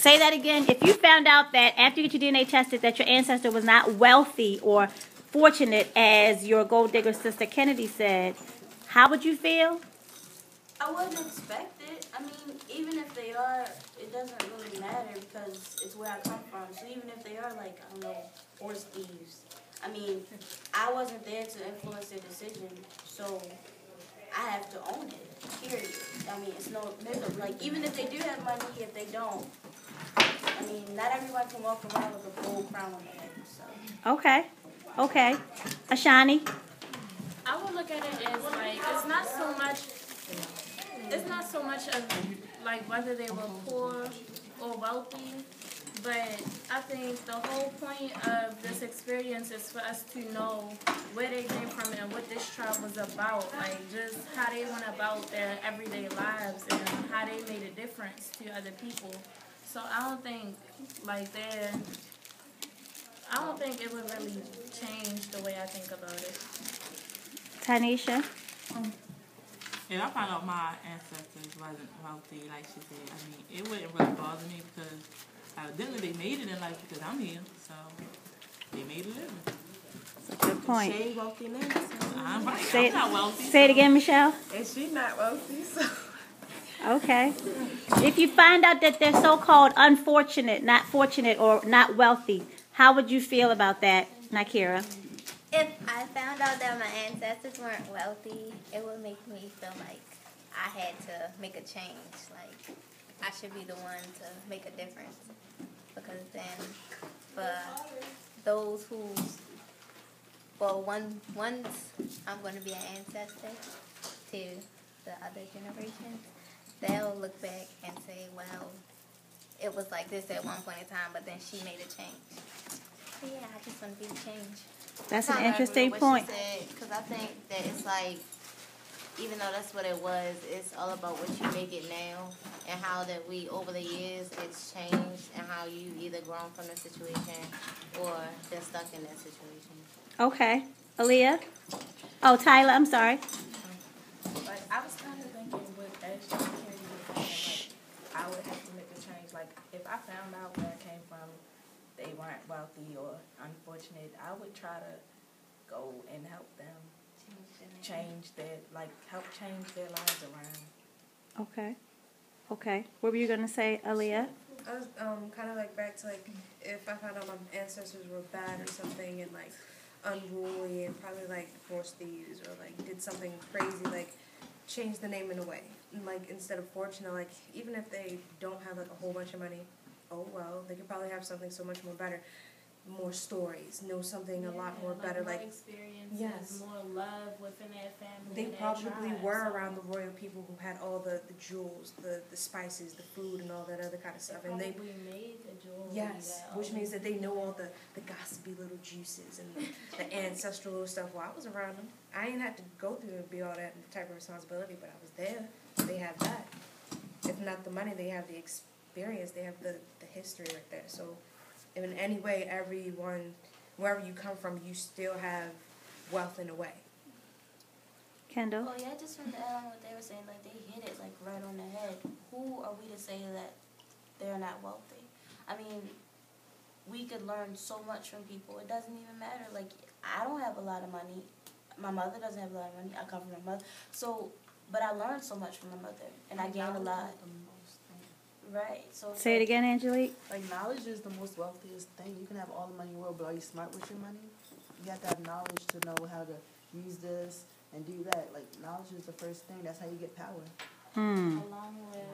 Say that again. If you found out that after you get your DNA tested that your ancestor was not wealthy or fortunate, as your gold digger sister Kennedy said, how would you feel? I wouldn't expect it. I mean, even if they are, it doesn't really matter because it's where I come from. So even if they are like, I don't know, horse thieves, I mean, I wasn't there to influence their decision, so I have to own it, period. I mean, it's no middle. Like, even if they do have money, if they don't, I mean, not everyone can walk around with a gold crown on their head, so. Okay. Okay. Ashani? I would look at it as like it's not so much of like whether they were poor or wealthy, but I think the whole point of this experience is for us to know where they came from and what this tribe was about, like just how they went about their everyday lives and how they made a difference to other people. So I don't think it would really change the way I think about it. Tanisha? If I found out my ancestors wasn't wealthy, like she said, I mean, it wouldn't really bother me because evidently they made it in life because I'm here, so they made a living. That's a good point. She ain't wealthy now, so I'm right. Say I'm not wealthy. Say it again, Michelle. and she not wealthy, so. Okay. If you find out that they're so-called unfortunate, not fortunate, or not wealthy, how would you feel about that, Nakira? If I found out that my ancestors weren't wealthy, it would make me feel like I had to make a change. Like, I should be the one to make a difference. Because then, for those who's, well, once I'm going to be an ancestor to the other generations, they'll look back and say, well, it was like this at one point in time, but then she made a change. So yeah, I just want to be the change. That's an interesting point. Because I think that it's like, even though that's what it was, it's all about what you make it now and how that we, over the years, it's changed and how you either grown from the situation or been stuck in that situation. Okay. Aaliyah? Oh, Tyler, I'm sorry. Like, I was kind of thinking with Ashley and Kennedy was saying, like, I would have to make a change. Like, if I found out where I came from, they weren't wealthy or unfortunate, I would try to go and help them help change their lives around. Okay. Okay. What were you going to say, Aaliyah? I was kind of like back to like if I found out my ancestors were bad or something and like unruly and probably like horse thieves or like did something crazy, like change the name in a way. And, like instead of fortunate, like even if they don't have like a whole bunch of money, oh well, they could probably have something so much more better, more stories, know something a lot more better, more like experiences, yes, more love within their family. they and probably their were tribe, around the royal people who had all the jewels, the spices, the food, and all that other kind of stuff, and they made the jewelry. yes, which means that they know all the gossipy little juices and the ancestral little stuff. Well, I was around them. I ain't had to go through and be all that type of responsibility, but I was there. They have that. If not the money, they have the experience. They have the history right there. So, in any way, everyone, wherever you come from, you still have wealth in a way. Kendall? Well, yeah, just from the what they were saying, like they hit it like right on the head. Who are we to say that they're not wealthy? I mean, we could learn so much from people. It doesn't even matter. Like, I don't have a lot of money. My mother doesn't have a lot of money. I come from my mother. So, but I learned so much from my mother, and I gained a lot. Right. So Say it again, Angelique. Like, knowledge is the most wealthiest thing. You can have all the money in the world, but are you smart with your money? You have to have knowledge to know how to use this and do that. Like, knowledge is the first thing. That's how you get power. Along with